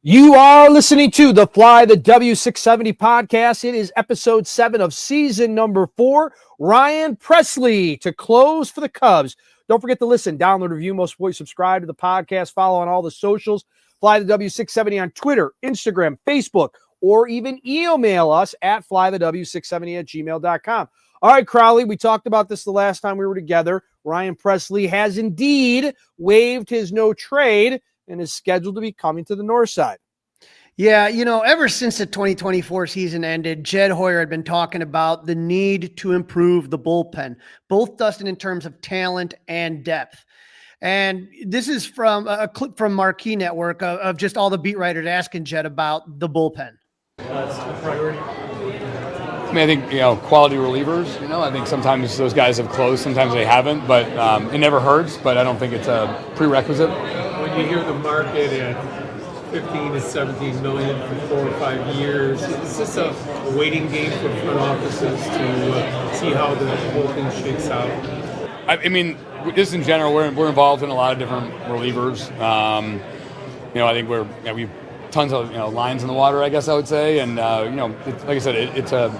You are listening to the Fly the W670 podcast. It is episode 7 of season number 4. Ryan Pressly to close for the Cubs. Don't forget to listen, download, review, most importantly, subscribe to the podcast, follow on all the socials. Fly the W670 on Twitter, Instagram, Facebook, or even email us at flythew670@gmail.com. All right, Crawly, we talked about this the last time we were together. Ryan Pressly has indeed waived his no trade and is scheduled to be coming to the north side. Yeah, ever since the 2024 season ended, Jed Hoyer had been talking about the need to improve the bullpen, both, Dustin, in terms of talent and depth. And this is from a clip from Marquee Network of just all the beat writers asking Jed about the bullpen. That's the priority. I think, quality relievers, I think sometimes those guys have closed, sometimes they haven't, but it never hurts, but I don't think it's a prerequisite. When you hear the market at 15 to 17 million for 4 or 5 years, is this a waiting game for front offices to see how the whole thing shakes out? I mean, just in general, we're involved in a lot of different relievers. I think we've tons of lines in the water, I guess I would say, and like I said, it's a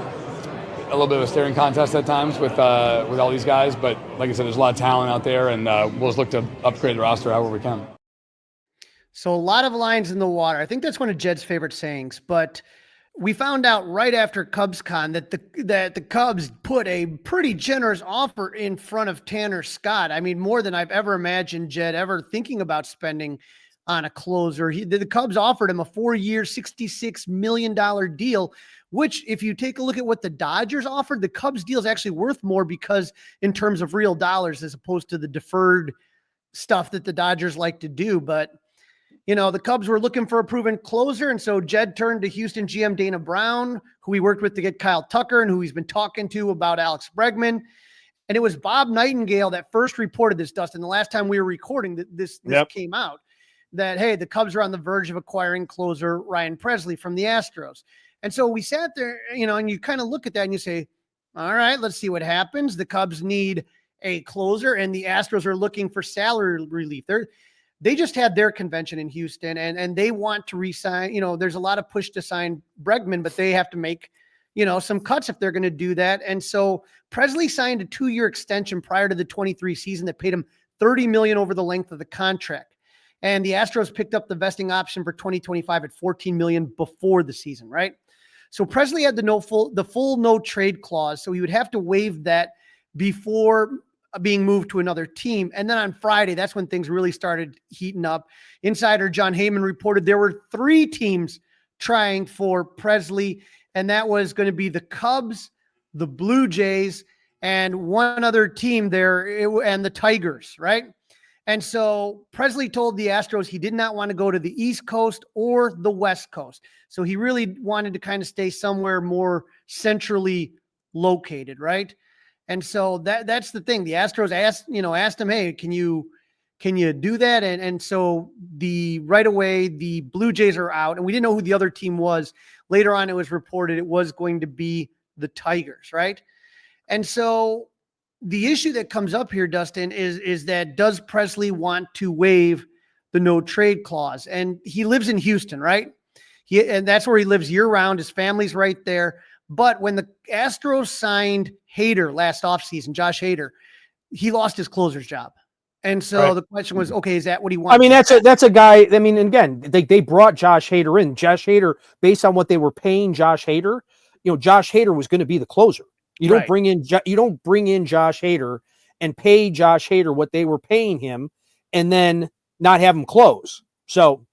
little bit of a staring contest at times with all these guys, but like I said, there's a lot of talent out there, and we'll just look to upgrade the roster however we can. So a lot of lines in the water. I think that's one of Jed's favorite sayings, but we found out right after CubsCon that the Cubs put a pretty generous offer in front of Tanner Scott. I mean, more than I've ever imagined Jed ever thinking about spending on a closer. The Cubs offered him a 4-year, $66 million deal, which if you take a look at what the Dodgers offered, the Cubs deal is actually worth more because in terms of real dollars, as opposed to the deferred stuff that the Dodgers like to do. But the Cubs were looking for a proven closer, and so Jed turned to Houston GM Dana Brown, who he worked with to get Kyle Tucker and who he's been talking to about Alex Bregman. And it was Bob Nightingale that first reported this, Dustin, the last time we were recording that this came out, that, hey, the Cubs are on the verge of acquiring closer Ryan Pressly from the Astros. And so we sat there, and you kind of look at that and you say, all right, let's see what happens. The Cubs need a closer, and the Astros are looking for salary relief. They just had their convention in Houston, and they want to re-sign. There's a lot of push to sign Bregman, but they have to make, some cuts if they're going to do that. And so Pressly signed a 2-year extension prior to the 23 season that paid him $30 million over the length of the contract. And the Astros picked up the vesting option for 2025 at $14 million before the season, right? So Pressly had the full no trade clause, so he would have to waive that before being moved to another team. And then on Friday, that's when things really started heating up. Insider John Heyman reported there were 3 teams trying for Pressly, and that was going to be the Cubs, the Blue Jays, and one other team there, and the Tigers, right? And so Pressly told the Astros he did not want to go to the East Coast or the West Coast. So he really wanted to kind of stay somewhere more centrally located, right? And so that's the thing. The Astros asked him, hey, can you do that? And so right away, the Blue Jays are out, and we didn't know who the other team was. Later on, it was reported it was going to be the Tigers, right? And so the issue that comes up here, Dustin, is that does Pressly want to waive the no trade clause? And he lives in Houston, right? And that's where he lives year round. His family's right there. But when the Astros signed Hader last offseason, Josh Hader, he lost his closer's job. And so The question was, okay, is that what he wants? I mean, that's a guy. I mean, again, they brought Josh Hader in. Josh Hader, based on what they were paying Josh Hader, Josh Hader was going to be the closer. You don't bring in Josh Hader and pay Josh Hader what they were paying him and then not have him close. So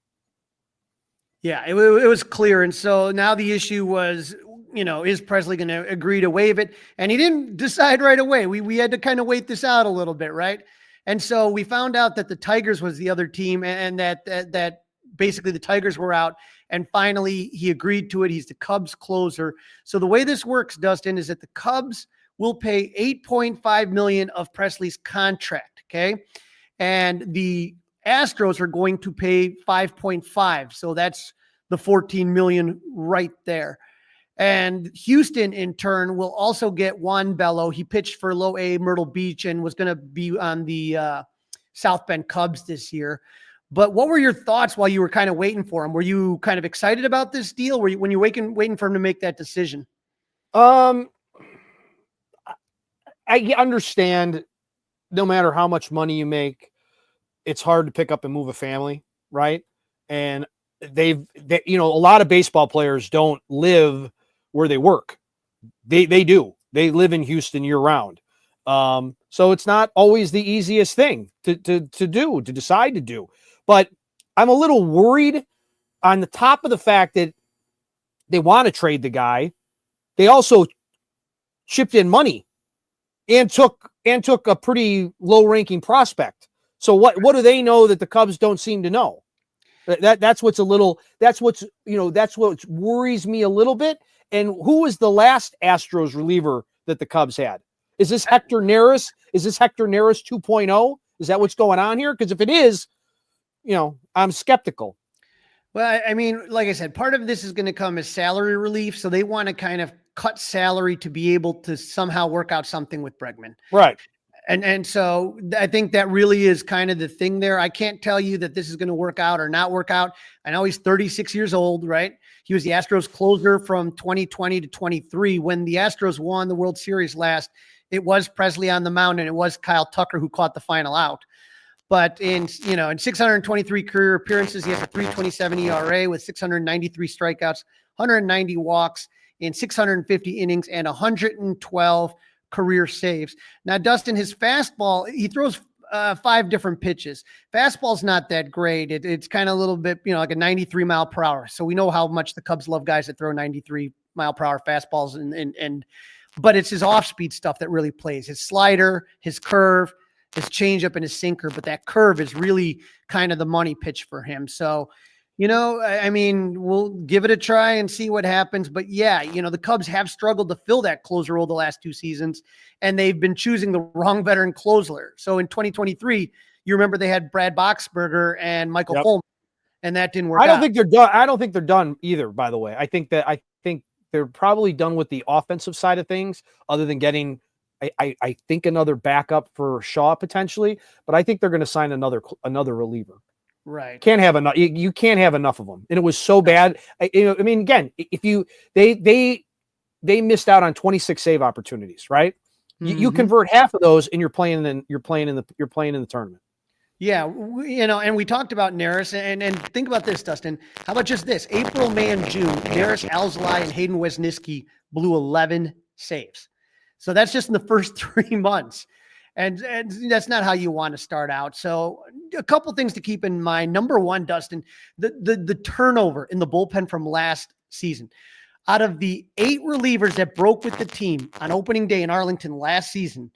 yeah, it was clear. And so now the issue was, is Pressly going to agree to waive it? And he didn't decide right away. We had to kind of wait this out a little bit, right? And so we found out that the Tigers was the other team, and that basically the Tigers were out. And finally, he agreed to it. He's the Cubs closer. So the way this works, Dustin, is that the Cubs will pay $8.5 million of Pressly's contract, okay? And the Astros are going to pay $5.5. So that's the $14 million right there. And Houston, in turn, will also get Juan Bello. He pitched for Low A Myrtle Beach and was going to be on the South Bend Cubs this year. But what were your thoughts while you were kind of waiting for him? Were you kind of excited about this deal? Were you, when you're waiting for him to make that decision? I understand no matter how much money you make, it's hard to pick up and move a family, right? And they a lot of baseball players don't live where they work. They do. They live in Houston year round. So it's not always the easiest thing to decide to do. But I'm a little worried on the top of the fact that they want to trade the guy. They also chipped in money and took a pretty low-ranking prospect. So what do they know that the Cubs don't seem to know? That's what worries me a little bit. And who was the last Astros reliever that the Cubs had? Is this Hector Neris? Is this Hector Neris 2.0? Is that what's going on here? Because if it is, I'm skeptical. Well, I mean, like I said, part of this is going to come as salary relief. So they want to kind of cut salary to be able to somehow work out something with Bregman. Right. And so I think that really is kind of the thing there. I can't tell you that this is going to work out or not work out. I know he's 36 years old, right? He was the Astros closer from 2020 to 23. When the Astros won the World Series last, it was Presley on the mound and it was Kyle Tucker who caught the final out. But in 623 career appearances, he has a 3.27 ERA with 693 strikeouts, 190 walks in 650 innings and 112 career saves. Now, Dustin, his fastball, he throws 5 different pitches. Fastball's not that great. It's kind of a little bit, like a 93 mile per hour. So we know how much the Cubs love guys that throw 93 mile per hour fastballs but it's his off-speed stuff that really plays. His slider, his curve, his changeup, and his sinker. But that curve is really kind of the money pitch for him. So, I mean, we'll give it a try and see what happens. But yeah, the Cubs have struggled to fill that closer role the last 2 seasons, and they've been choosing the wrong veteran closer. So in 2023, you remember they had Brad Boxberger and Michael Fulmer, and that didn't work out. I don't think they're done. I don't think they're done either, by the way. I think they're probably done with the offensive side of things, other than getting, I think, another backup for Shaw potentially. But I think they're going to sign another reliever. Right. Can't have enough. You can't have enough of them. And it was so bad. Again, if they missed out on 26 save opportunities, right? Mm-hmm. You convert half of those and you're playing in the tournament. Yeah. And we talked about Neris and think about this, Dustin. How about just this? April, May, and June, Neris, Alzolay, and Hayden Wesniewski blew 11 saves. So that's just in the first 3 months. And that's not how you want to start out. So a couple things to keep in mind. Number one, Dustin, the turnover in the bullpen from last season. Out of the 8 relievers that broke with the team on opening day in Arlington last season,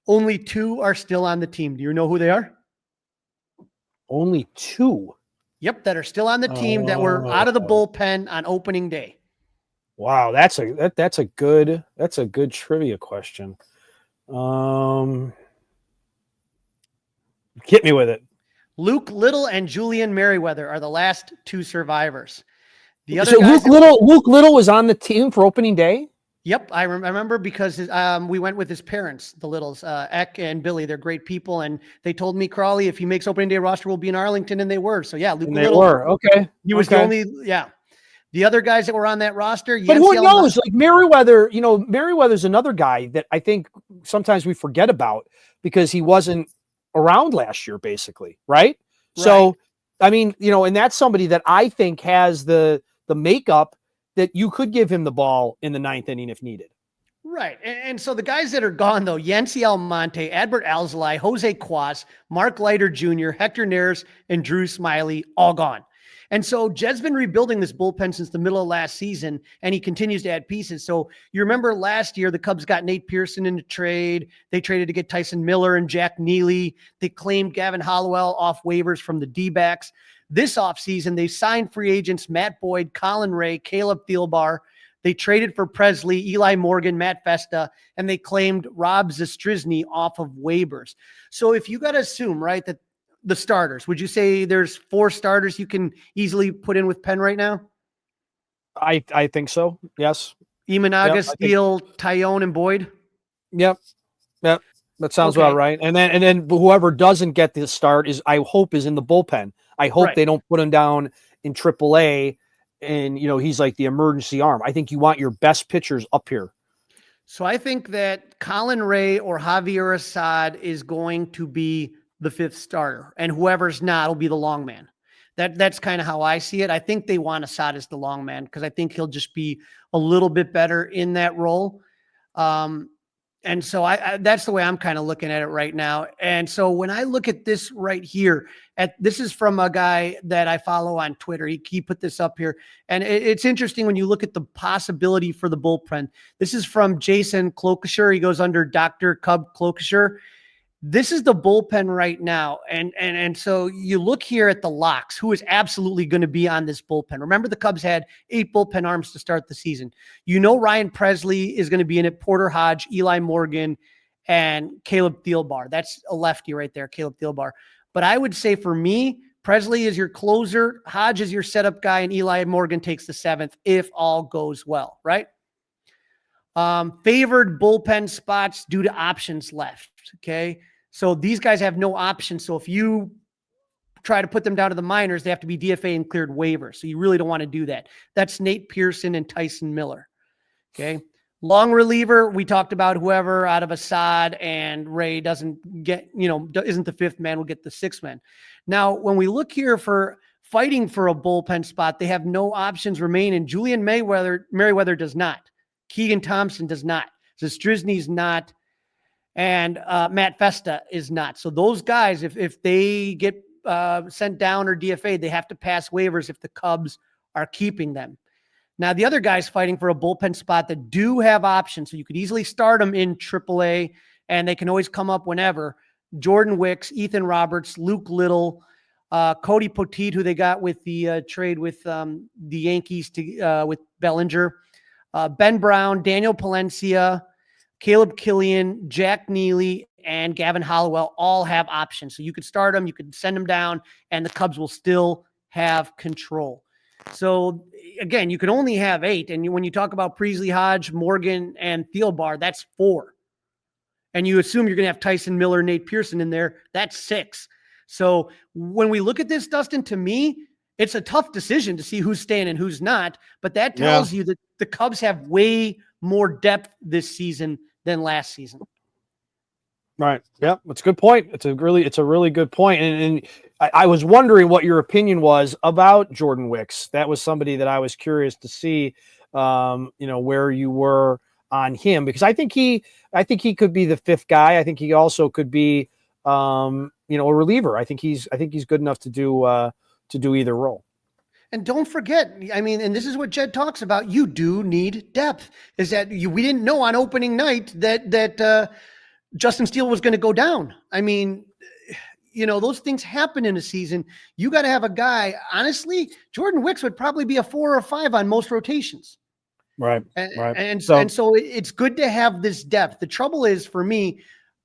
only 2 are still on the team. Do you know who they are? Only 2? Yep, that are still on the team that were out of the bullpen on opening day. Wow, that's a good trivia question. Hit me with it. Luke Little and Julian Merriweather are the last 2 survivors. The other so Luke Little was on the team for opening day? Yep, I remember because we went with his parents, the Littles, Eck and Billy. They're great people, and they told me, Crawly, if he makes opening day roster, we'll be in Arlington, and they were. So yeah, Luke Little. They were okay. He was the only. Yeah, the other guys that were on that roster. But who knows? Like Merriweather, Merriweather's another guy that I think sometimes we forget about because he wasn't around last year, basically, right? So, I mean, and that's somebody that I think has the makeup that you could give him the ball in the 9th inning if needed. Right. And so the guys that are gone, though, Yancy Almonte, Adbert Alzolay, Jose Cuas, Mark Leiter Jr., Hector Neris, and Drew Smiley, all gone. And so Jed's been rebuilding this bullpen since the middle of last season, and he continues to add pieces. So you remember last year, the Cubs got Nate Pearson in a trade. They traded to get Tyson Miller and Jack Neely. They claimed Gavin Hollowell off waivers from the D-backs. This offseason, they signed free agents Matt Boyd, Colin Ray, Caleb Thielbar. They traded for Presley, Eli Morgan, Matt Festa, and they claimed Rob Zastryzny off of waivers. So if you got to assume, right, that the starters, would you say there's 4 starters you can easily put in with Penn right now? I think so. Yes. Imanaga, Steele, Tyone, and Boyd. Yep. That sounds about right. And then whoever doesn't get the start I hope is in the bullpen. I hope Right. they don't put him down in AAA and, he's like the emergency arm. I think you want your best pitchers up here. So I think that Colin Ray or Javier Assad is going to be the fifth starter, and whoever's not will be the long man. That's kind of how I see it. I think they want Assad as the long man because I think he'll just be a little bit better in that role. And so I that's the way I'm kind of looking at it right now. And so when I look at this right here, this is from a guy that I follow on Twitter. He put this up here. And it's interesting when you look at the possibility for the bullpen. This is from Jason Klobuchar. He goes under Dr. Cub Klobuchar. This is the bullpen right now. And so you look here at the locks, who is absolutely going to be on this bullpen. Remember, the Cubs had 8 bullpen arms to start the season. Ryan Presley is going to be in it, Porter Hodge, Eli Morgan, and Caleb Thielbar. That's a lefty right there, Caleb Thielbar. But I would say for me, Presley is your closer, Hodge is your setup guy, and Eli Morgan takes the 7th if all goes well, right? Favored bullpen spots due to options left, okay? So these guys have no options. So if you try to put them down to the minors, they have to be DFA and cleared waivers. So you really don't want to do that. That's Nate Pearson and Tyson Miller. Okay. Long reliever, we talked about whoever out of Assad and Ray doesn't get, isn't the 5th man, will get the 6th man. Now, when we look here for fighting for a bullpen spot, they have no options remaining. Julian Merriweather does not. Keegan Thompson does not. Zastryzny's not. And Matt Festa is not. So those guys, if they get sent down or DFA, they have to pass waivers if the Cubs are keeping them. Now, the other guys fighting for a bullpen spot that do have options, so you could easily start them in AAA, and they can always come up whenever. Jordan Wicks, Ethan Roberts, Luke Little, Cody Poteet, who they got with the trade with the Yankees with Bellinger, Ben Brown, Daniel Palencia, Caleb Killian, Jack Neely, and Gavin Hollowell all have options. So you could start them, you could send them down, and the Cubs will still have control. So again, you can only have 8. And when you talk about Presley, Hodge, Morgan, and Thielbar, that's 4. And you assume you're going to have Tyson Miller, Nate Pearson in there. That's 6. So when we look at this, Dustin, to me, it's a tough decision to see who's staying and who's not. But that tells you that the Cubs have way more depth this season than last season. Right. Yeah, that's a good point. It's a really good point. And I was wondering what your opinion was about Jordan Wicks. That was somebody that I was curious to see, where you were on him, because I think he could be the 5th guy. I think he also could be, a reliever. I think he's good enough to do either role. And don't forget, and this is what Jed talks about. You do need depth. Is that we didn't know on opening night that Justin Steele was going to go down. Those things happen in a season. You got to have a guy. Honestly, Jordan Wicks would probably be a 4 or 5 on most rotations. Right. And so it's good to have this depth. The trouble is for me,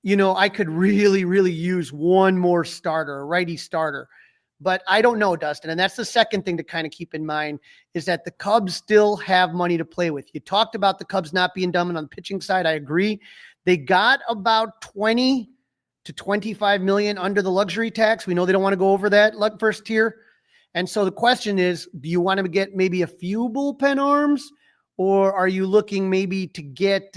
I could really, really use one more starter, a righty starter. But I don't know, Dustin. And that's the second thing to kind of keep in mind is that the Cubs still have money to play with. You talked about the Cubs not being dumb on the pitching side. I agree. They got about 20 to 25 million under the luxury tax. We know they don't want to go over that first tier. And so the question is, do you want to get maybe a few bullpen arms, or are you looking maybe to get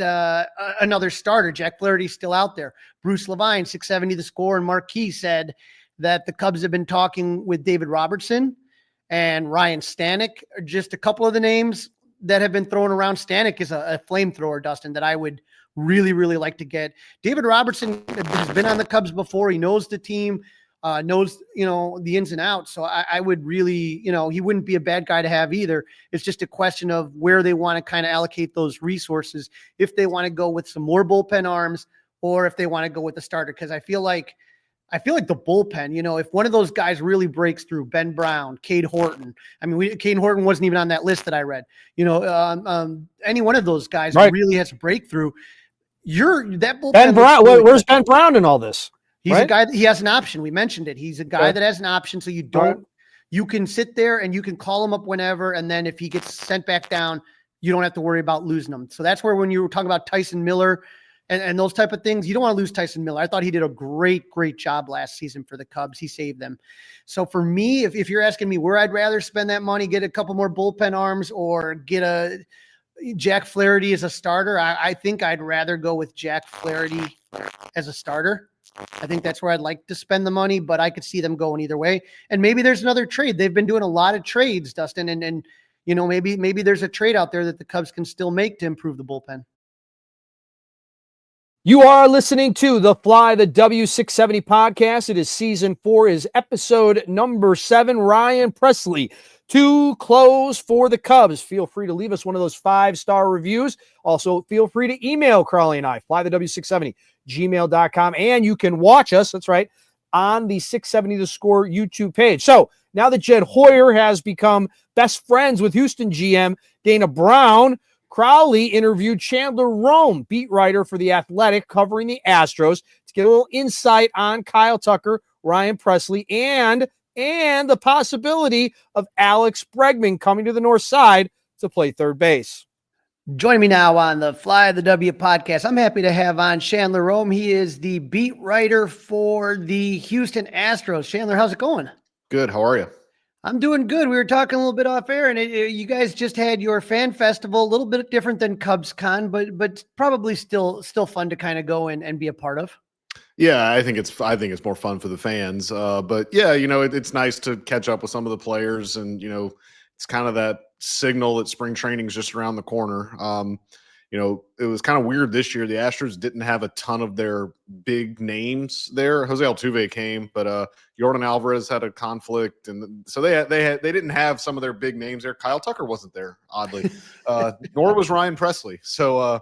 another starter? Jack Flaherty's still out there. Bruce Levine, 670 the score, and Marquis said that the Cubs have been talking with David Robertson and Ryan Stanek, just a couple of the names that have been thrown around. Stanek is a flamethrower, Dustin, that I would really, really like to get. David Robertson has been on the Cubs before. He knows the team, knows, the ins and outs. So I would really, he wouldn't be a bad guy to have either. It's just a question of where they want to kind of allocate those resources, if they want to go with some more bullpen arms or if they want to go with the starter. Because I feel like the bullpen, if one of those guys really breaks through, Ben Brown, Cade Horton. Cade Horton wasn't even on that list that I read. Any one of those guys who really has a breakthrough. That bullpen. Ben Brown. Where's Ben Brown in all this? He's a guy that he has an option. We mentioned it. He's a guy that has an option. So you can sit there and you can call him up whenever. And then if he gets sent back down, you don't have to worry about losing him. So that's where, when you were talking about Tyson Miller, and those type of things. You don't want to lose Tyson Miller. I thought he did a great job last season for the Cubs. He saved them. So for me, if you're asking me where I'd rather spend that money, get a couple more bullpen arms or get a Jack Flaherty as a starter, I think I'd rather go with Jack Flaherty as a starter. I think that's where I'd like to spend the money, but I could see them going either way. And maybe there's another trade. They've been doing a lot of trades, Dustin, and maybe there's a trade out there that the Cubs can still make to improve the bullpen. You are listening to the Fly the W670 podcast. It is season 4, is episode number 7. Ryan Pressly to close for the Cubs. Feel free to leave us one of those 5-star reviews. Also, feel free to email Crawly and I, flythew670, gmail.com. And you can watch us, that's right, on the 670 The Score YouTube page. So now that Jed Hoyer has become best friends with Houston GM Dana Brown, Crawly interviewed Chandler Rome, beat writer for The Athletic, covering the Astros, to get a little insight on Kyle Tucker, Ryan Pressly, and the possibility of Alex Bregman coming to the north side to play third base. Joining me now on the Fly the W podcast, I'm happy to have on Chandler Rome. He is the beat writer for the Houston Astros. Chandler, how's it going? Good. How are you? I'm doing good. We were talking a little bit off air, and you guys just had your fan festival, a little bit different than Cubs Con, but probably still fun to kind of go and be a part of. Yeah, I think it's more fun for the fans. But yeah, it's nice to catch up with some of the players, and it's kind of that signal that spring training is just around the corner. It was kind of weird this year. The Astros didn't have a ton of their big names there. Jose Altuve came, but Yordan Alvarez had a conflict, and so they didn't have some of their big names there. Kyle Tucker wasn't there, oddly, nor was Ryan Pressly. So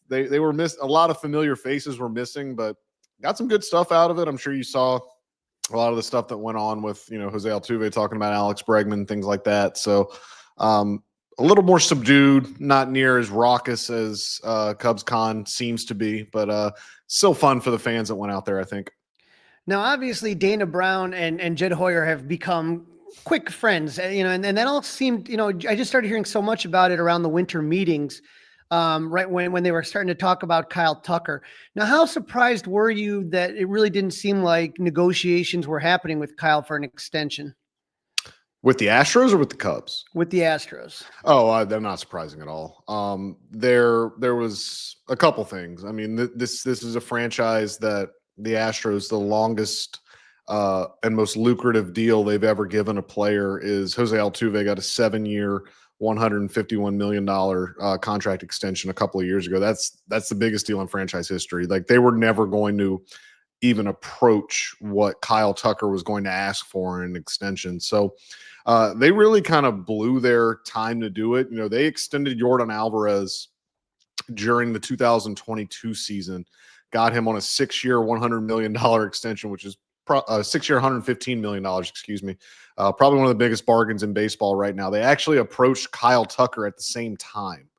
they were missed. A lot of familiar faces were missing, but got some good stuff out of it. I'm sure you saw a lot of the stuff that went on with Jose Altuve talking about Alex Bregman, things like that. So a little more subdued, not near as raucous as Cubs Con seems to be, but still fun for the fans that went out there, I think. Now, obviously, Dana Brown and Jed Hoyer have become quick friends, and that all seemed, I just started hearing so much about it around the winter meetings, right when they were starting to talk about Kyle Tucker. Now, how surprised were you that it really didn't seem like negotiations were happening with Kyle for an extension? With the Astros or with the Cubs? With the Astros. Oh, they're not surprising at all. There was a couple things. I mean, this is a franchise that the Astros, the longest and most lucrative deal they've ever given a player is Jose Altuve got a 7-year, $151 million contract extension a couple of years ago. That's the biggest deal in franchise history. Like, they were never going to even approach what Kyle Tucker was going to ask for in an extension. So they really kind of blew their time to do it. They extended Yordan Alvarez during the 2022 season, got him on a 6-year, $100 million extension, which is a 6-year, $115 million, probably one of the biggest bargains in baseball right now. They actually approached Kyle Tucker at the same time,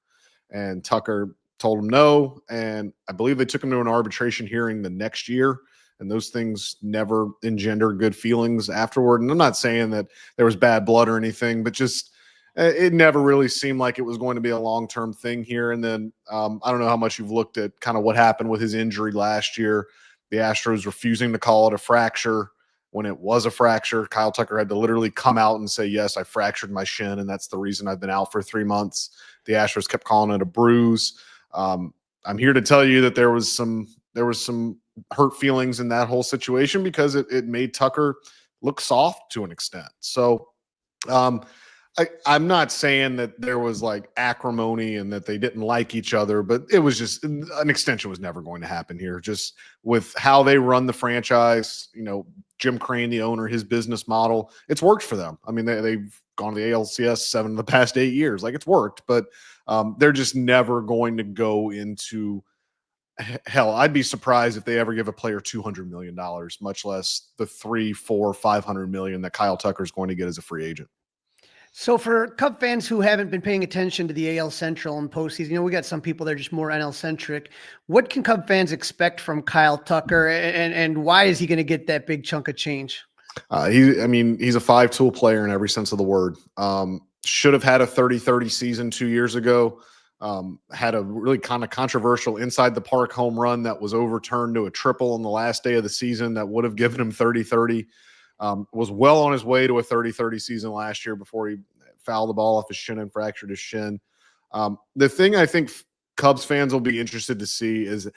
and Tucker told him no, and I believe they took him to an arbitration hearing the next year, and those things never engender good feelings afterward. And I'm not saying that there was bad blood or anything, but just it never really seemed like it was going to be a long-term thing here. And then I don't know how much you've looked at kind of what happened with his injury last year. The Astros refusing to call it a fracture when it was a fracture. Kyle Tucker had to literally come out and say, yes, I fractured my shin, and that's the reason I've been out for 3 months. The Astros kept calling it a bruise. I'm here to tell you that there was some hurt feelings in that whole situation because it made Tucker look soft to an extent. So I'm not saying that there was like acrimony and that they didn't like each other, but it was just an extension was never going to happen here. Just with how they run the franchise, Jim Crane, the owner, his business model, it's worked for them. I mean, they've gone to the ALCS 7 of the past 8 years. Like, it's worked, but they're just never going to go into hell. I'd be surprised if they ever give a player $200 million, much less the $300, $400, $500 million that Kyle Tucker is going to get as a free agent. So for Cub fans who haven't been paying attention to the AL Central and postseason, we got some people that are just more NL centric. What can Cub fans expect from Kyle Tucker, and why is he going to get that big chunk of change? He's a 5-tool player in every sense of the word. Should have had a 30-30 season 2 years ago. had a really kind of controversial inside the park home run that was overturned to a triple on the last day of the season that would have given him 30-30. Was well on his way to a 30-30 season last year before he fouled the ball off his shin and fractured his shin. The thing I think Cubs fans will be interested to see is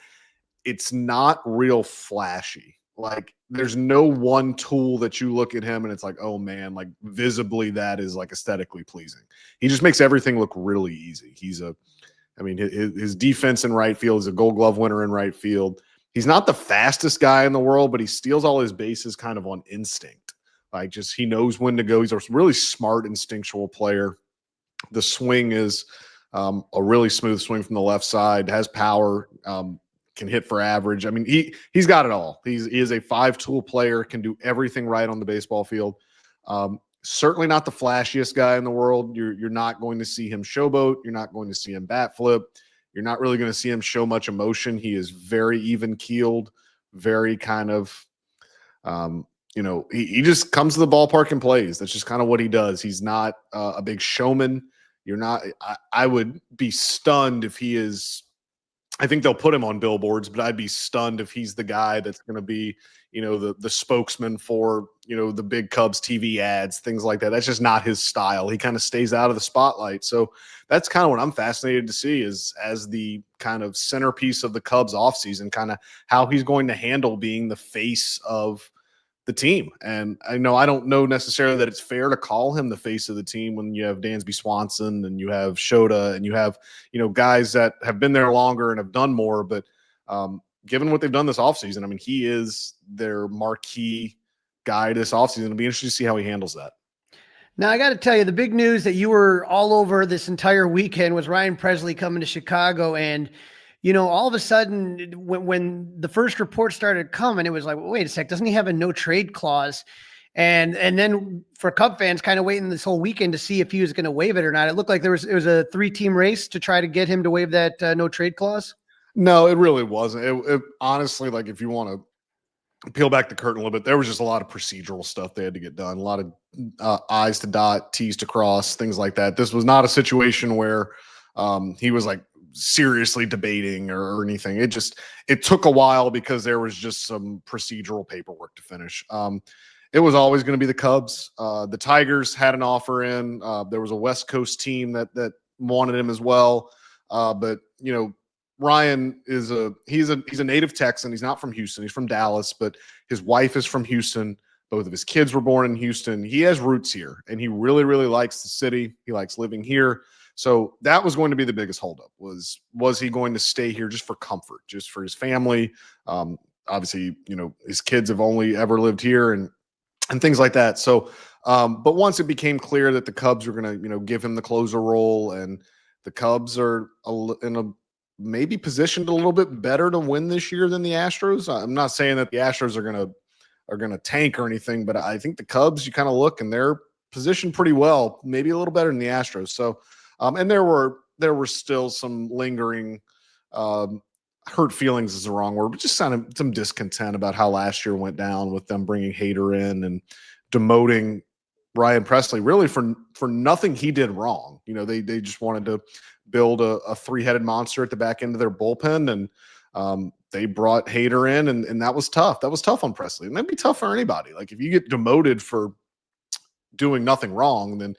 it's not real flashy. Like, there's no one tool that you look at him and it's like, oh man, like visibly that is like aesthetically pleasing. He just makes everything look really easy. His defense in right field is a Gold Glove winner in right field. He's not the fastest guy in the world, but he steals all his bases kind of on instinct. Like, just he knows when to go. He's a really smart, instinctual player. The swing is a really smooth swing from the left side, has power, can hit for average. I mean, he's got it all. He is a 5-tool player, can do everything right on the baseball field. Certainly not the flashiest guy in the world. You're not going to see him showboat. You're not going to see him bat flip. You're not really going to see him show much emotion. He is very even-keeled, very kind of, he just comes to the ballpark and plays. That's just kind of what he does. He's not a big showman. I would be stunned if he is. I think they'll put him on billboards, but I'd be stunned if he's the guy that's going to be, the spokesman for, the big Cubs TV ads, things like that. That's just not his style. He kind of stays out of the spotlight. So that's kind of what I'm fascinated to see is as the kind of centerpiece of the Cubs offseason, kind of how he's going to handle being the face of the team. And I don't know necessarily that it's fair to call him the face of the team when you have Dansby Swanson and you have Shota and you have, guys that have been there longer and have done more. But given what they've done this offseason, I mean, he is their marquee guy this offseason. It'll be interesting to see how he handles that. Now, I got to tell you, the big news that you were all over this entire weekend was Ryan Pressly coming to Chicago. And all of a sudden, when the first report started coming, it was like, wait a sec, doesn't he have a no trade clause? And then for Cub fans kind of waiting this whole weekend to see if he was going to waive it or not, it looked like it was a 3-team race to try to get him to waive that no trade clause. No, it really wasn't. It honestly, like, if you want to peel back the curtain a little bit, there was just a lot of procedural stuff they had to get done, a lot of I's to dot, T's to cross, things like that. This was not a situation where he was like seriously debating or anything. It took a while because there was just some procedural paperwork to finish. It was always going to be the Cubs. The Tigers had an offer in. There was a West Coast team that wanted him as well. But Ryan he's a native Texan. He's not from Houston. He's from Dallas, but his wife is from Houston. Both of his kids were born in Houston. He has roots here, and he really, really likes the city. He likes living here. So that was going to be the biggest holdup was he going to stay here just for comfort, just for his family? Obviously, his kids have only ever lived here and things like that. So, but once it became clear that the Cubs were going to, give him the closer role, and the Cubs are in a maybe positioned a little bit better to win this year than the Astros. I'm not saying that the Astros are going to tank or anything, but I think the Cubs, you kind of look and they're positioned pretty well, maybe a little better than the Astros. So, and there were still some lingering hurt feelings is the wrong word, but just kind of some discontent about how last year went down with them bringing Hader in and demoting Ryan Pressly really for nothing he did wrong. They just wanted to build a three-headed monster at the back end of their bullpen, and they brought Hader in, and that was tough. That was tough on Pressly, and that'd be tough for anybody. Like, if you get demoted for doing nothing wrong, then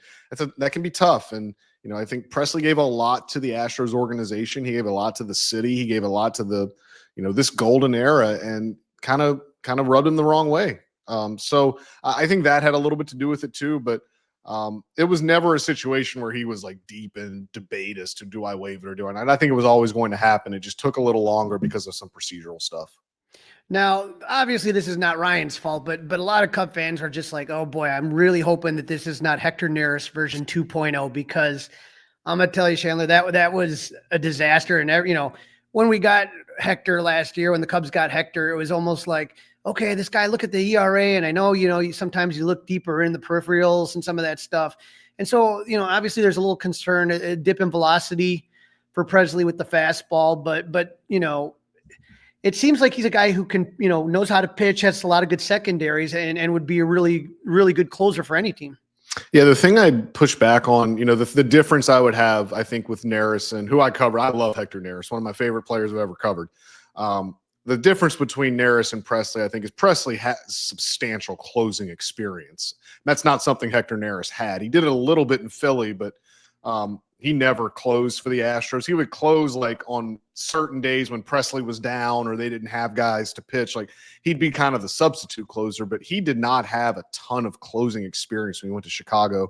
that can be tough. And I think Pressly gave a lot to the Astros organization. He gave a lot to the city. He gave a lot to the, this golden era, and kind of rubbed him the wrong way. So I think that had a little bit to do with it too. But it was never a situation where he was like deep in debate as to do I waive it or do I not. And I think it was always going to happen. It just took a little longer because of some procedural stuff. Now, obviously, this is not Ryan's fault, but a lot of Cub fans are just like, oh boy, I'm really hoping that this is not Hector Neris version 2.0, because I'm gonna tell you, Chandler, that was a disaster. And when we got Hector last year, when the Cubs got Hector, it was almost like, okay, this guy, look at the ERA, and I know sometimes you look deeper in the peripherals and some of that stuff. And so obviously there's a little concern, a dip in velocity for Pressly with the fastball, but it seems like he's a guy who can, knows how to pitch, has a lot of good secondaries, and would be a really, really good closer for any team. Yeah, the thing I'd push back on, the difference I would have, I think, with Neris and who I cover, I love Hector Neris, one of my favorite players I've ever covered. The difference between Neris and Pressly, I think, is Pressly has substantial closing experience. That's not something Hector Neris had. He did it a little bit in Philly, but he never closed for the Astros. He would close like on certain days when Pressly was down or they didn't have guys to pitch. Like he'd be kind of the substitute closer, but he did not have a ton of closing experience when he went to Chicago.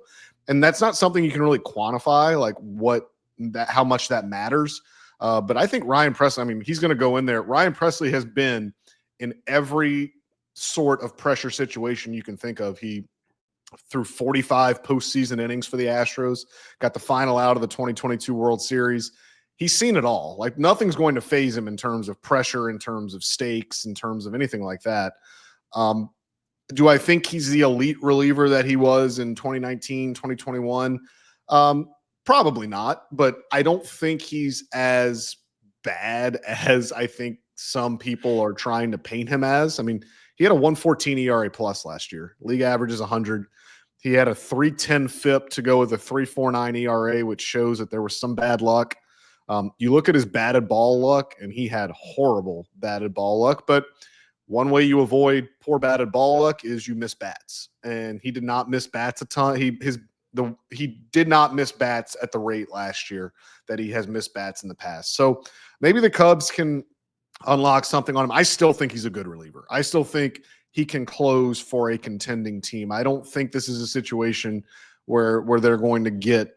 And that's not something you can really quantify, like how much that matters. But I think Ryan Pressly, he's going to go in there. Ryan Pressly has been in every sort of pressure situation you can think of. He threw 45 postseason innings for the Astros, got the final out of the 2022 World Series. He's seen it all. Like nothing's going to phase him in terms of pressure, in terms of stakes, in terms of anything like that. Do I think he's the elite reliever that he was in 2019, 2021? Probably not, but I don't think he's as bad as I think some people are trying to paint him as. He had a 1.14 ERA plus last year. League average is 100. He had a 3.10 FIP to go with a 3.49 ERA, which shows that there was some bad luck. You look at his batted ball luck, and he had horrible batted ball luck. But one way you avoid poor batted ball luck is you miss bats, and he did not miss bats a ton. He did not miss bats at the rate last year that he has missed bats in the past. So maybe the Cubs can unlock something on him. I still think he's a good reliever. I still think he can close for a contending team. I don't think this is a situation where they're going to get,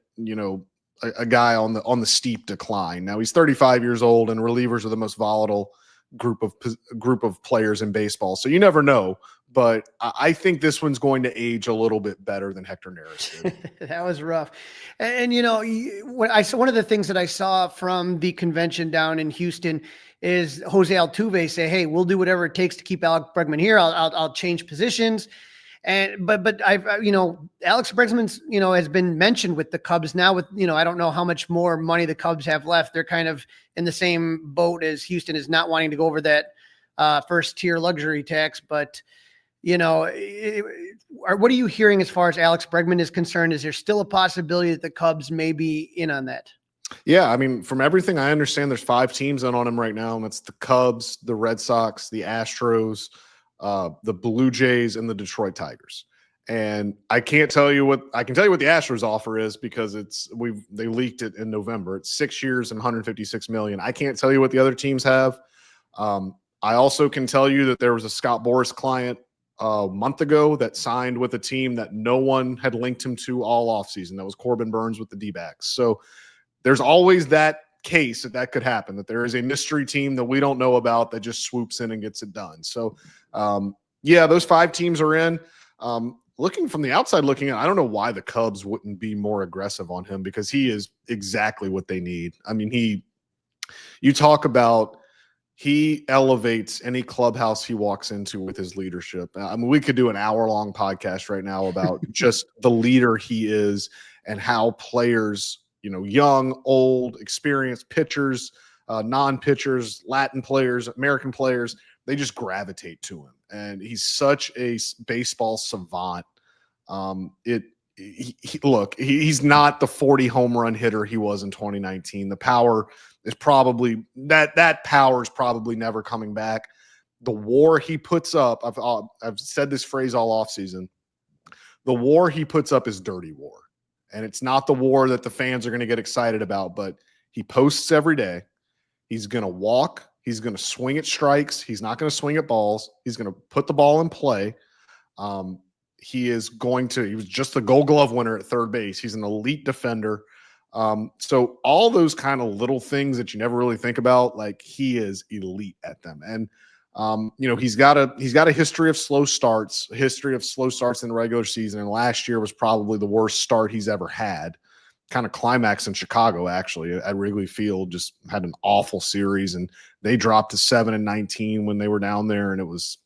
a guy on the steep decline. Now he's 35 years old, and relievers are the most volatile group of players in baseball. So you never know. But I think this one's going to age a little bit better than Hector Neris did. That was rough. And one of the things that I saw from the convention down in Houston is Jose Altuve say, "Hey, we'll do whatever it takes to keep Alex Bregman here. I'll change positions." And but Alex Bregman's has been mentioned with the Cubs now. With I don't know how much more money the Cubs have left. They're kind of in the same boat as Houston, is not wanting to go over that first tier luxury tax, but. What are you hearing as far as Alex Bregman is concerned? Is there still a possibility that the Cubs may be in on that? Yeah, from everything I understand, there's 5 teams in on him right now, and that's the Cubs, the Red Sox, the Astros, the Blue Jays, and the Detroit Tigers. And I can tell you what the Astros offer is because they leaked it in November. It's 6 years and $156 million. I can't tell you what the other teams have. I also can tell you that there was a Scott Boras client a month ago that signed with a team that no one had linked him to all offseason. That was Corbin Burns with the D-backs. So there's always that case that could happen, that there is a mystery team that we don't know about that just swoops in and gets it done. So, those 5 teams are in. Looking from the outside looking in, I don't know why the Cubs wouldn't be more aggressive on him because he is exactly what they need. You talk about he elevates any clubhouse he walks into with his leadership. We could do an hour-long podcast right now about just the leader he is and how players, young, old, experienced pitchers, non-pitchers, Latin players, American players, they just gravitate to him. And he's such a baseball savant. He's not the 40 home run hitter he was in 2019. The power is probably that power is probably never coming back. The WAR he puts up, I've said this phrase all offseason. The WAR he puts up is dirty WAR, and it's not the WAR that the fans are going to get excited about. But he posts every day. He's going to walk. He's going to swing at strikes. He's not going to swing at balls. He's going to put the ball in play. He was just the Gold Glove winner at third base. He's an elite defender. So all those kind of little things that you never really think about, like he is elite at them. And, he's got a history of slow starts, in the regular season. And last year was probably the worst start he's ever had. Kind of climax in Chicago, actually, at Wrigley Field, just had an awful series. And they dropped to 7-19 when they were down there. And it was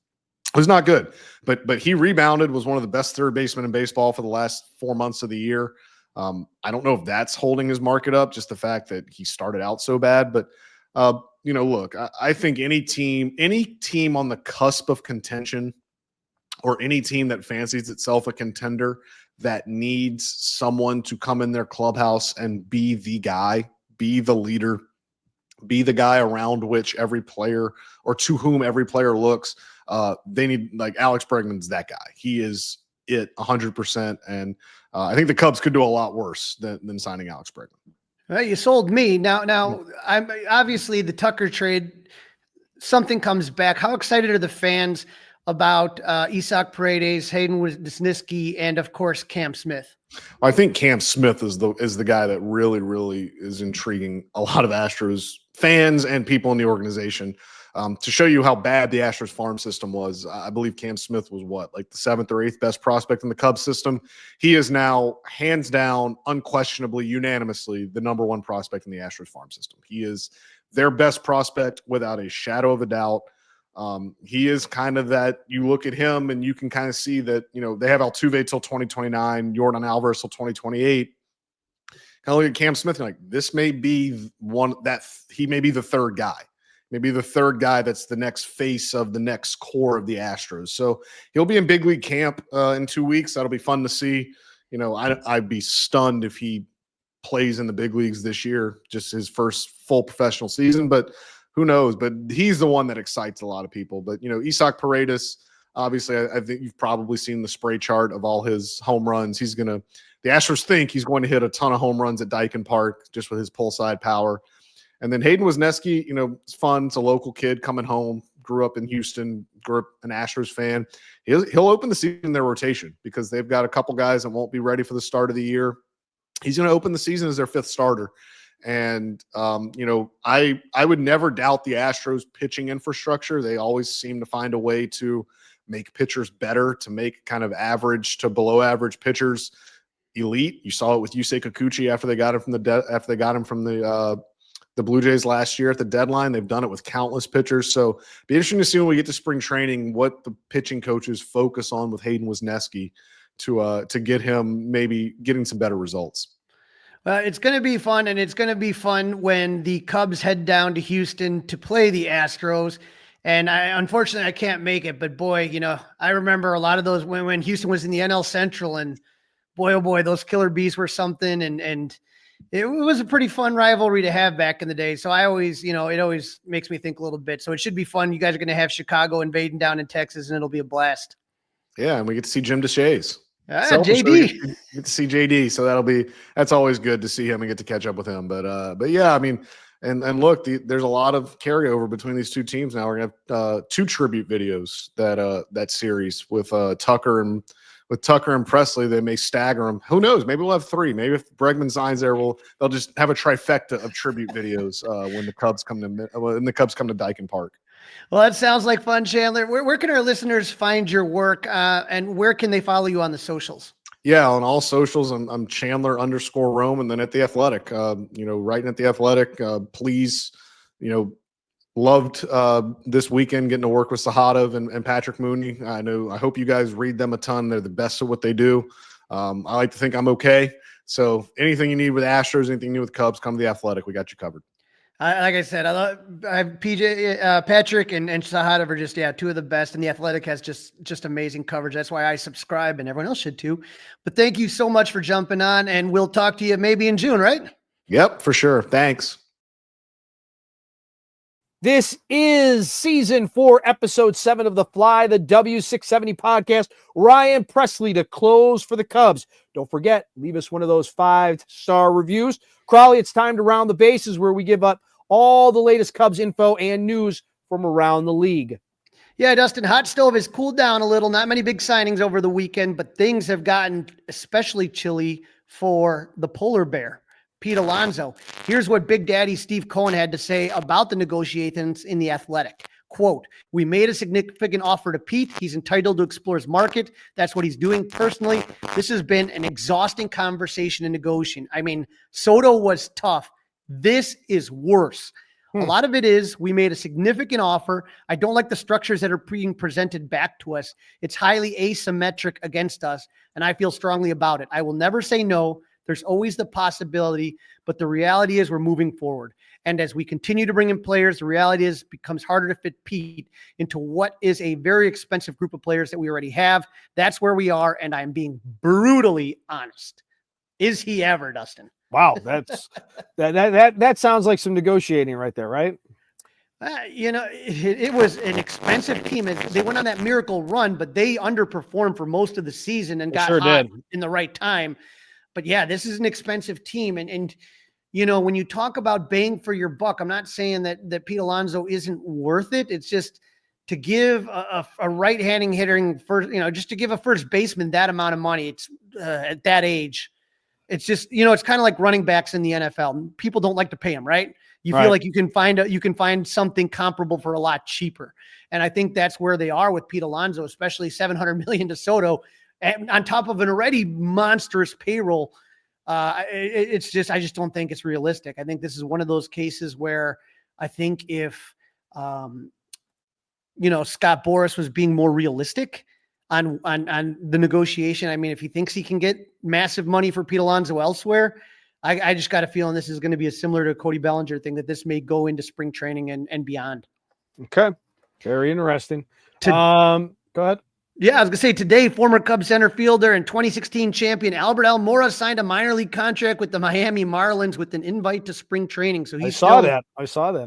not good, but he rebounded, was one of the best third basemen in baseball for the last 4 months of the year. I don't know if that's holding his market up, just the fact that he started out so bad. But, look, I think any team on the cusp of contention or any team that fancies itself a contender that needs someone to come in their clubhouse and be the guy, be the leader, be the guy around which every player or to whom every player looks. They need, like, Alex Bregman's that guy. He is it 100%. And I think the Cubs could do a lot worse than signing Alex Bregman. Well, you sold me. Now I'm obviously the Tucker trade. Something comes back. How excited are the fans about Isaac Paredes, Hayden Wesneski, and of course Cam Smith? I think Cam Smith is the guy that really is intriguing a lot of Astros fans and people in the organization. To show you how bad the Astros farm system was, I believe Cam Smith was like the 7th or 8th best prospect in the Cubs system. He is now, hands down, unquestionably, unanimously, the number 1 prospect in the Astros farm system. He is their best prospect without a shadow of a doubt. He is kind of that, you look at him and you can kind of see that, they have Altuve till 2029, Jordan Alvarez till 2028. Kind of look at Cam Smith and like, this may be one that he may be the third guy. Maybe the third guy that's the next face of the next core of the Astros. So he'll be in big league camp in 2 weeks. That'll be fun to see. I'd be stunned if he plays in the big leagues this year, just his first full professional season. But who knows? But he's the one that excites a lot of people. But, Isaac Paredes, obviously, I think you've probably seen the spray chart of all his home runs. The Astros think he's going to hit a ton of home runs at Daikin Park just with his pull side power. And then Hayden Wesneski, it's fun. It's a local kid coming home, grew up in Houston, grew up an Astros fan. He'll open the season in their rotation because they've got a couple guys that won't be ready for the start of the year. He's going to open the season as their 5th starter. And, I would never doubt the Astros pitching infrastructure. They always seem to find a way to make pitchers better, to make kind of average to below average pitchers elite. You saw it with Yusei Kikuchi after they got him from the Blue Jays last year at the deadline. They've done it with countless pitchers. So be interesting to see when we get to spring training what the pitching coaches focus on with Hayden Wesneski to get him maybe getting some better results. Well, it's going to be fun, and it's going to be fun when the Cubs head down to Houston to play the Astros. And unfortunately, I can't make it. But boy, I remember a lot of those when Houston was in the NL Central, and boy, oh boy, those killer bees were something. And it was a pretty fun rivalry to have back in the day. So I always, it always makes me think a little bit. So it should be fun. You guys are going to have Chicago invading down in Texas, and it'll be a blast. Yeah, and we get to see Jim DeShays. JD. Get to see JD. So that's always good to see him and get to catch up with him. But yeah, I mean, and look, there's a lot of carryover between these two teams now. We're gonna have 2 tribute videos that series with Tucker and. With Tucker and Presley, they may stagger them. Who knows? Maybe we'll have 3. Maybe if Bregman signs there, they'll just have a trifecta of tribute videos when the Cubs come to Daikin Park. Well, that sounds like fun, Chandler. Where can our listeners find your work, and where can they follow you on the socials? Yeah, on all socials, I'm Chandler_Rome, and then at The Athletic. Writing at The Athletic. Please, loved this weekend getting to work with Sahadev and Patrick Mooney. I hope you guys read them a ton. They're the best at what they do. I like to think I'm okay. So anything you need with Astros, anything new with Cubs, come to The Athletic. We got you covered. Like I said, I have PJ, Patrick, and Sahadev are just 2 of the best, and The Athletic has just amazing coverage. That's why I subscribe, and everyone else should too. But thank you so much for jumping on, and we'll talk to you maybe in June, right? Yep, for sure. Thanks. This is season 4, episode 7 of the Fly the W670 podcast. Ryan Presley to close for the Cubs. Don't forget, leave us one of those 5-star reviews. Crawly, it's time to round the bases where we give up all the latest Cubs info and news from around the league. Yeah, Dustin, hot stove has cooled down a little. Not many big signings over the weekend, but things have gotten especially chilly for the polar bear, Pete Alonso. Here's what Big Daddy Steve Cohen had to say about the negotiations in The Athletic. Quote, "We made a significant offer to Pete. He's entitled to explore his market. That's what he's doing. Personally, this has been an exhausting conversation and negotiation. I mean, Soto was tough. This is worse. A lot of it is we made a significant offer. I don't like the structures that are being presented back to us. It's highly asymmetric against us, and I feel strongly about it. I will never say no. There's always the possibility, but the reality is we're moving forward. And as we continue to bring in players, the reality is it becomes harder to fit Pete into what is a very expensive group of players that we already have. That's where we are, and I'm being brutally honest. Is he ever, Dustin? Wow, that's that sounds like some negotiating right there, right? It was an expensive team. They went on that miracle run, but they underperformed for most of the season and got hot in the right time. But yeah, this is an expensive team. And when you talk about bang for your buck, I'm not saying that Pete Alonso isn't worth it. It's just to give a right-handing hitting first, just to give a first baseman that amount of money. It's at that age. It's just, it's kind of like running backs in the NFL. People don't like to pay them, right? You feel like you can find something comparable for a lot cheaper. And I think that's where they are with Pete Alonso, especially $700 million to Soto, and on top of an already monstrous payroll. I just don't think it's realistic. I think this is one of those cases where I think if, Scott Boras was being more realistic on the negotiation. I mean, if he thinks he can get massive money for Pete Alonso elsewhere, I just got a feeling this is going to be a similar to Cody Bellinger thing, that this may go into spring training and beyond. Okay. Very interesting. Go ahead. Yeah, I was going to say today, former Cubs center fielder and 2016 champion Adbert Alzolay signed a minor league contract with the Miami Marlins with an invite to spring training. So I saw that.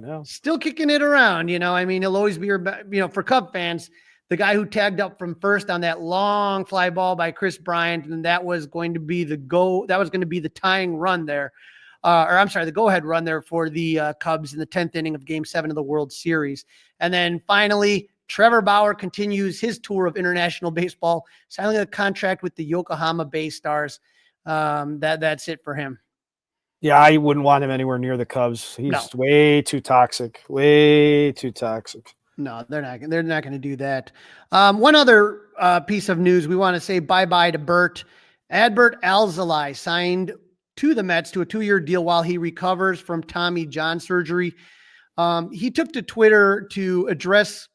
Yeah. Still kicking it around. I mean, he'll always be for Cub fans, the guy who tagged up from first on that long fly ball by Chris Bryant, and that was going to be the tying run there. The go-ahead run there for the Cubs in the 10th inning of Game 7 of the World Series. And then finally, Trevor Bauer continues his tour of international baseball, signing a contract with the Yokohama Bay Stars. That's it for him. Yeah, I wouldn't want him anywhere near the Cubs. He's way too toxic. Way too toxic. No, they're not going to do that. One other piece of news, we want to say bye-bye to Bert. Adbert Alzolay signed to the Mets to a 2-year deal while he recovers from Tommy John surgery. He took to Twitter to address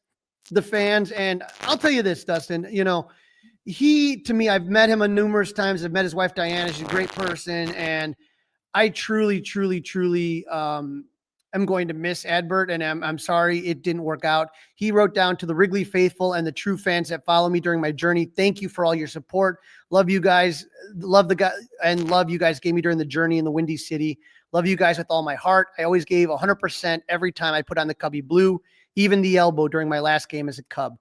the fans. And I'll tell you this, Dustin, to me, I've met him numerous times. I've met his wife, Diana. She's a great person. And I truly, truly, truly, I'm going to miss Adbert, and I'm sorry it didn't work out. He wrote down to the Wrigley faithful and the true fans that follow me during my journey. Thank you for all your support. Love you guys. Love the guy and love you guys gave me during the journey in the Windy City. Love you guys with all my heart. I always gave 100% every time I put on the Cubby blue, even the elbow during my last game as a Cub.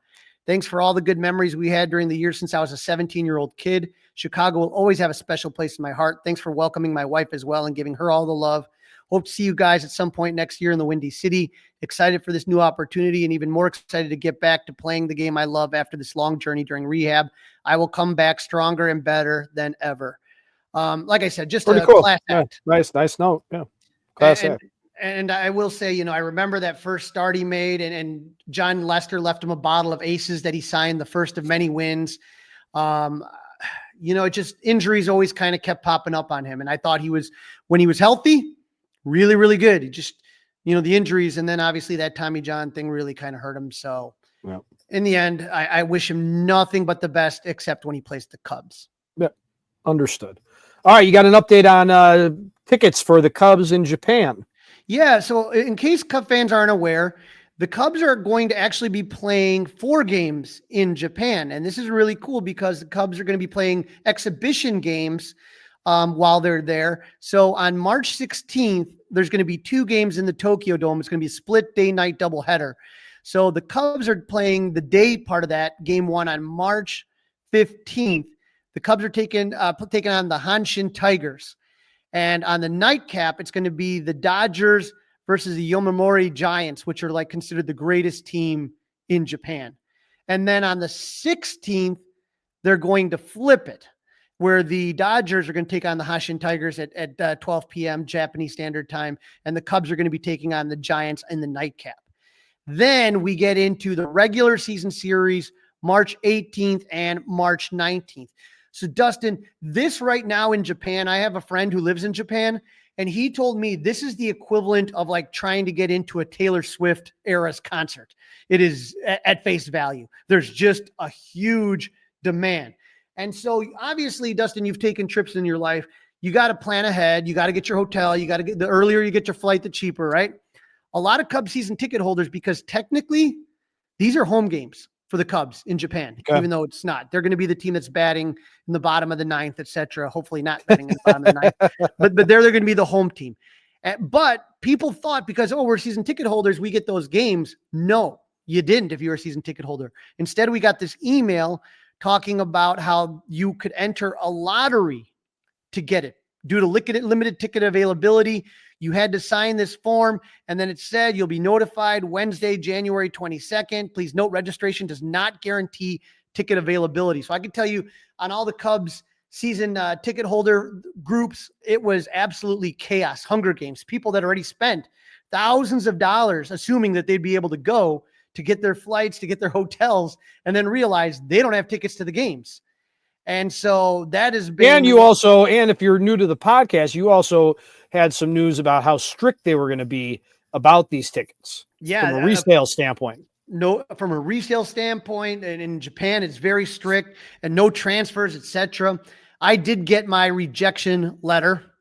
Thanks for all the good memories we had during the years since I was a 17-year-old kid. Chicago will always have a special place in my heart. Thanks for welcoming my wife as well and giving her all the love. Hope to see you guys at some point next year in the Windy City. Excited for this new opportunity and even more excited to get back to playing the game I love after this long journey during rehab. I will come back stronger and better than ever. Like I said, just pretty a cool. class act. Nice note. Yeah. Class act. And I will say, I remember that first start he made and John Lester left him a bottle of aces that he signed, the first of many wins. It just injuries always kind of kept popping up on him. And I thought when he was healthy, really, really good. He just, the injuries, and then obviously that Tommy John thing really kind of hurt him. So in the end, I wish him nothing but the best, except when he plays the Cubs. Yeah, understood. All right, you got an update on tickets for the Cubs in Japan. Yeah, so in case Cub fans aren't aware, the Cubs are going to actually be playing 4 games in Japan. And this is really cool because the Cubs are going to be playing exhibition games while they're there. So on March 16th, there's going to be 2 games in the Tokyo Dome. It's going to be a split day-night doubleheader. So the Cubs are playing the day part of that, game 1 on March 15th. The Cubs are taking on the Hanshin Tigers. And on the nightcap, it's going to be the Dodgers versus the Yomiuri Giants, which are considered the greatest team in Japan. And then on the 16th, they're going to flip it, where the Dodgers are going to take on the Hanshin Tigers at 12 p.m. Japanese Standard Time, and the Cubs are going to be taking on the Giants in the nightcap. Then we get into the regular season series, March 18th and March 19th. So, Dustin, this right now in Japan, I have a friend who lives in Japan, and he told me this is the equivalent of trying to get into a Taylor Swift era's concert. It is at face value. There's just a huge demand. And so obviously, Dustin, you've taken trips in your life. you got to plan ahead. You got to get your hotel. You got to get the earlier you get your flight, the cheaper, right? A lot of Cubs season ticket holders, because technically these are home games for the Cubs in Japan, even though it's not. They're going to be the team that's batting in the bottom of the ninth, etc. Hopefully not batting in the bottom of the ninth, but they're going to be the home team. But people thought because, we're season ticket holders, we get those games. No, you didn't if you were a season ticket holder. Instead, we got this email talking about how you could enter a lottery to get it. Due to limited ticket availability, you had to sign this form, and then it said you'll be notified Wednesday, January 22nd. Please note, registration does not guarantee ticket availability. So I can tell you on all the Cubs season ticket holder groups, it was absolutely chaos, Hunger Games. People that already spent thousands of dollars assuming that they'd be able to go to get their flights, to get their hotels, and then realize they don't have tickets to the games. And so that has been. And you also, and if you're new to the podcast, you also had some news about how strict they were going to be about these tickets. Yeah. From a resale standpoint. No, from a resale standpoint, and in Japan, it's very strict and no transfers, etc. I did get my rejection letter.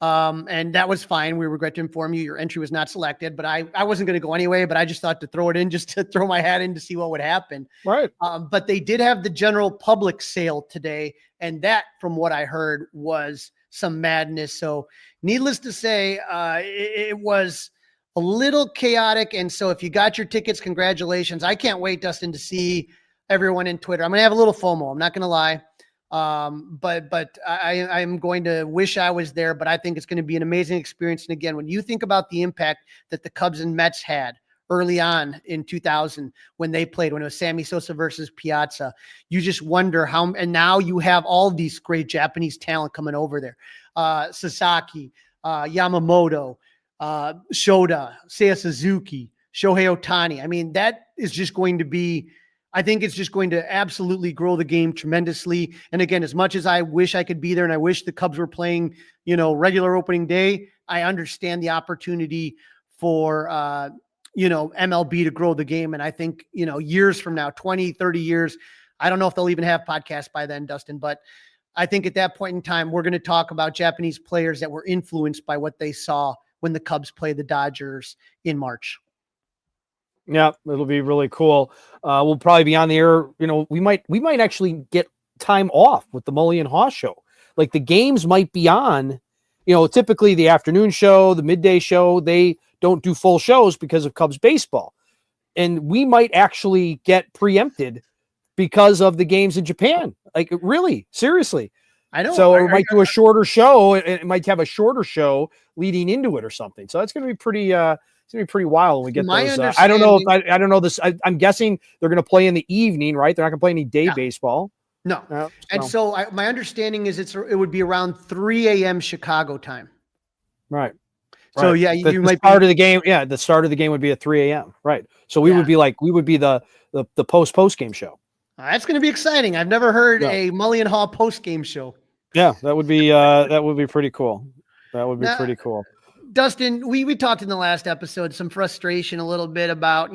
And that was fine. We regret to inform you your entry was not selected, but I wasn't going to go anyway, but I just thought to throw it in just to throw my hat in to see what would happen. Right. But they did have the general public sale today. And that, from what I heard, was some madness. So needless to say, it was a little chaotic. And so if you got your tickets, congratulations. I can't wait, Dustin, to see everyone in Twitter. I'm going to have a little FOMO. I'm not going to lie. But I'm going to wish I was there, but I think it's going to be an amazing experience. And again, when you think about the impact that the Cubs and Mets had early on in 2000, when they played, when it was Sammy Sosa versus Piazza, you just wonder how, and now you have all these great Japanese talent coming over there. Sasaki, Yamamoto, Shoda, Seiya Suzuki, Shohei Ohtani. I mean, that is just going to be, I think it's just going to absolutely grow the game tremendously. And again, as much as I wish I could be there and I wish the Cubs were playing, regular opening day, I understand the opportunity for, MLB to grow the game. And I think, years from now, 20, 30 years, I don't know if they'll even have podcasts by then, Dustin, but I think at that point in time, we're going to talk about Japanese players that were influenced by what they saw when the Cubs played the Dodgers in March. Yeah, it'll be really cool. We'll probably be on the air. We might actually get time off with the Mully and Haw show. Like the games might be on, typically the afternoon show, the midday show, they don't do full shows because of Cubs baseball. And we might actually get preempted because of the games in Japan. Like really, seriously. I know. So we might do a shorter show. It might have a shorter show leading into it or something. So that's going to be pretty, it's gonna be pretty wild when we get those. I don't know if I don't know this. I'm guessing they're gonna play in the evening, right? They're not gonna play any day baseball. No. And so my understanding is it would be around 3 a.m. Chicago time. Right. So yeah, you might start of the game. Yeah, the start of the game would be at 3 a.m. Right. So we would be the post game show. That's gonna be exciting. I've never heard a Mully and Haw post game show. Yeah, that would be pretty cool. That would be pretty cool. Dustin, we talked in the last episode some frustration a little bit about,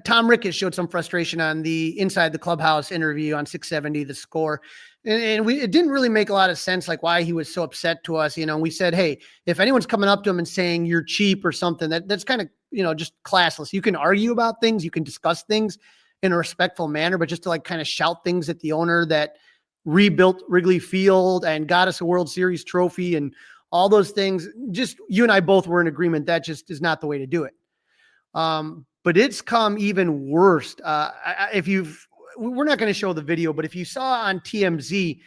Tom Ricketts showed some frustration on the Inside the Clubhouse interview on 670 The Score. And it didn't really make a lot of sense, like why he was so upset to us. We said, hey, if anyone's coming up to him and saying you're cheap or something, that's kind of, just classless. You can argue about things, you can discuss things in a respectful manner, but just to kind of shout things at the owner that rebuilt Wrigley Field and got us a World Series trophy and all those things, just you and I both were in agreement that just is not the way to do it. But it's come even worse. We're not going to show the video, but if you saw on TMZ,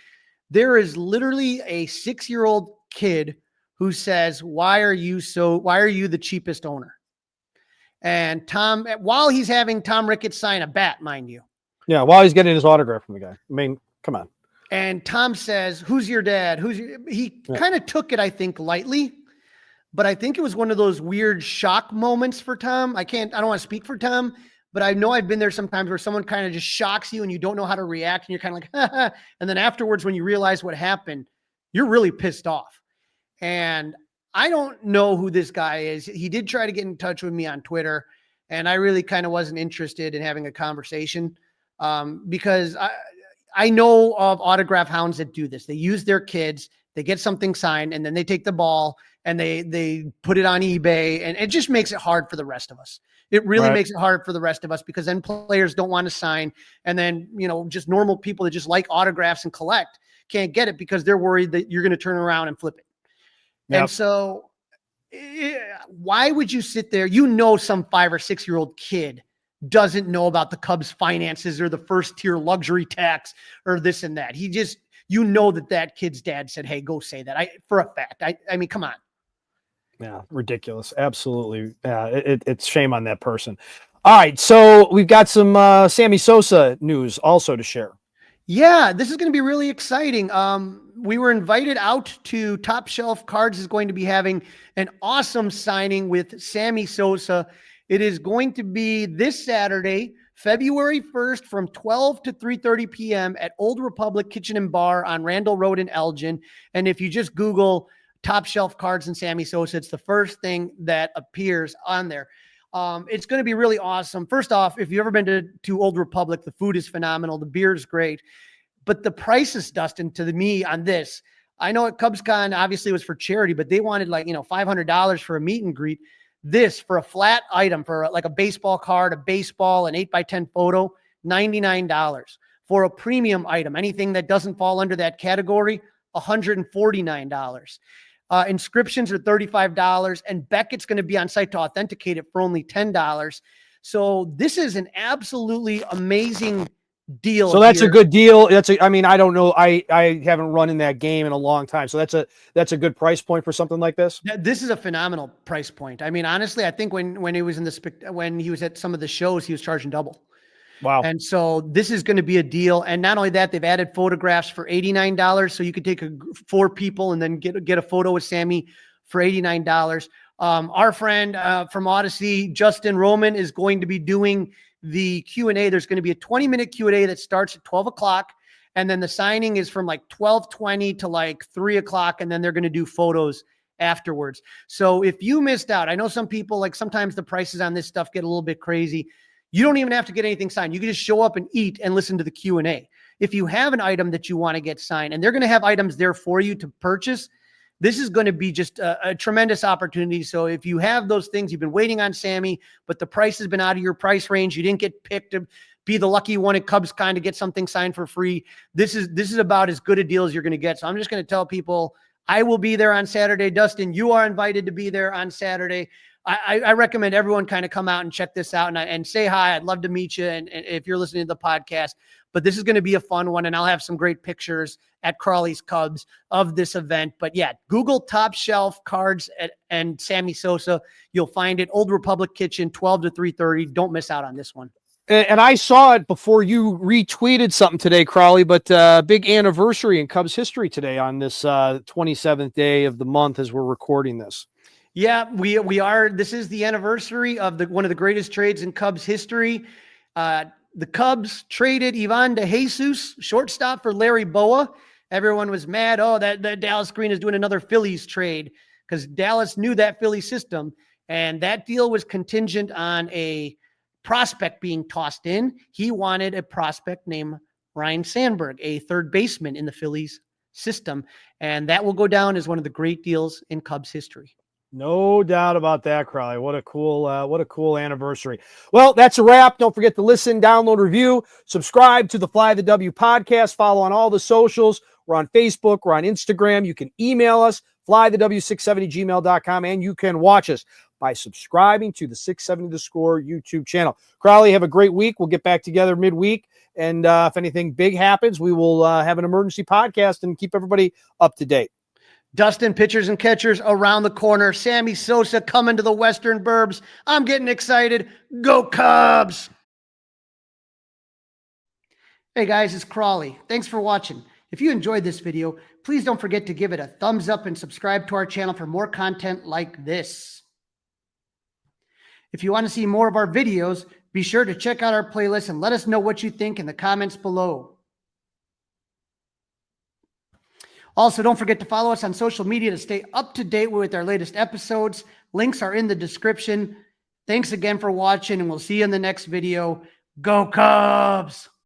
there is literally a 6-year-old kid who says, why are you the cheapest owner? And Tom, while he's having Tom Ricketts sign a bat, mind you. Yeah. While he's getting his autograph from the guy. I mean, come on. And Tom says, who's your dad? He kind of took it, I think, lightly, but I think it was one of those weird shock moments for Tom. I don't want to speak for Tom, but I know I've been there sometimes where someone kind of just shocks you and you don't know how to react. And you're kind of like, ha, ha. And then afterwards, when you realize what happened, you're really pissed off. And I don't know who this guy is. He did try to get in touch with me on Twitter, and I really kind of wasn't interested in having a conversation because I know of autograph hounds that do this. They use their kids. they get something signed, and then they take the ball and they put it on eBay, and it just makes it hard for the rest of us. It really makes it hard for the rest of us, because then players don't want to sign. And then, just normal people that just like autographs and collect can't get it because they're worried that you're going to turn around and flip it. Yep. And so why would you sit there? Some 5 or 6 year old kid doesn't know about the Cubs finances or the first tier luxury tax or this and that. He just, that kid's dad said, hey, go say that. For a fact. I mean, come on. Yeah, ridiculous. Absolutely. Yeah, it's shame on that person. All right, so we've got some Sammy Sosa news also to share. Yeah, this is going to be really exciting. We were invited out to Top Shelf Cards is going to be having an awesome signing with Sammy Sosa. It is going to be this Saturday, February 1st from 12 to 3:30 p.m. at Old Republic Kitchen and Bar on Randall Road in Elgin. And if you just Google Top Shelf Cards and Sammy Sosa, it's the first thing that appears on there. It's going to be really awesome. First off, if you've ever been to Old Republic, the food is phenomenal. The beer is great. But the prices, Dustin, to me on this, I know at CubsCon, obviously it was for charity, but they wanted $500 for a meet and greet. This for a flat item, for like a baseball card, a baseball, an 8x10 photo, $99. For a premium item, anything that doesn't fall under that category, $149. Inscriptions are $35, and Beckett's going to be on site to authenticate it for only $10. So this is an absolutely amazing deal. So that's a good deal. I don't know. I haven't run in that game in a long time. So that's a good price point for something like this. This is a phenomenal price point. I mean, honestly, I think when he was when he was at some of the shows, he was charging double. Wow. And so this is going to be a deal. And not only that, they've added photographs for $89. So you could take 4 people and then get a photo with Sammy for $89. Our friend from Odyssey, Justin Roman, is going to be doing the Q&A. There's going to be a 20-minute Q&A that starts at 12 o'clock. And then the signing is from like 12:20 to like 3 o'clock. And then they're going to do photos afterwards. So if you missed out, I know some people, sometimes the prices on this stuff get a little bit crazy. You don't even have to get anything signed. You can just show up and eat and listen to the Q&A. If you have an item that you want to get signed, and they're going to have items there for you to purchase, this is going to be just a tremendous opportunity. So if you have those things, you've been waiting on Sammy, but the price has been out of your price range, you didn't get picked to be the lucky one at CubsCon to get something signed for free. This is about as good a deal as you're going to get. So I'm just going to tell people I will be there on Saturday. Dustin, you are invited to be there on Saturday. I recommend everyone kind of come out and check this out and say hi. I'd love to meet you. And if you're listening to the podcast, but this is going to be a fun one. And I'll have some great pictures at Crawly's Cubs of this event. But yeah, Google Top Shelf Cards and Sammy Sosa. You'll find it. Old Republic Kitchen, 12 to 3:30. Don't miss out on this one. And I saw it before you retweeted something today, Crawly, but big anniversary in Cubs history today on this 27th day of the month as we're recording this. Yeah, we are. This is the anniversary of one of the greatest trades in Cubs history. The Cubs traded Ivan DeJesus, shortstop, for Larry Boa. Everyone was mad. Oh, that Dallas Green is doing another Phillies trade, because Dallas knew that Philly system, and that deal was contingent on a prospect being tossed in. He wanted a prospect named Ryan Sandberg, a third baseman in the Phillies system, and that will go down as one of the great deals in Cubs history. No doubt about that, Crawly. What a cool anniversary. Well, that's a wrap. Don't forget to listen, download, review, subscribe to the Fly the W podcast, follow on all the socials. We're on Facebook, we're on Instagram. You can email us, flythew670gmail.com, and you can watch us by subscribing to the 670 The Score YouTube channel. Crawly, have a great week. We'll get back together midweek. And if anything big happens, we will have an emergency podcast and keep everybody up to date. Dustin, pitchers and catchers around the corner. Sammy Sosa coming to the Western Burbs. I'm getting excited. Go Cubs! Hey guys, it's Crawly. Thanks for watching. If you enjoyed this video, please don't forget to give it a thumbs up and subscribe to our channel for more content like this. If you want to see more of our videos, be sure to check out our playlist and let us know what you think in the comments below. Also, don't forget to follow us on social media to stay up to date with our latest episodes. Links are in the description. Thanks again for watching, and we'll see you in the next video. Go Cubs!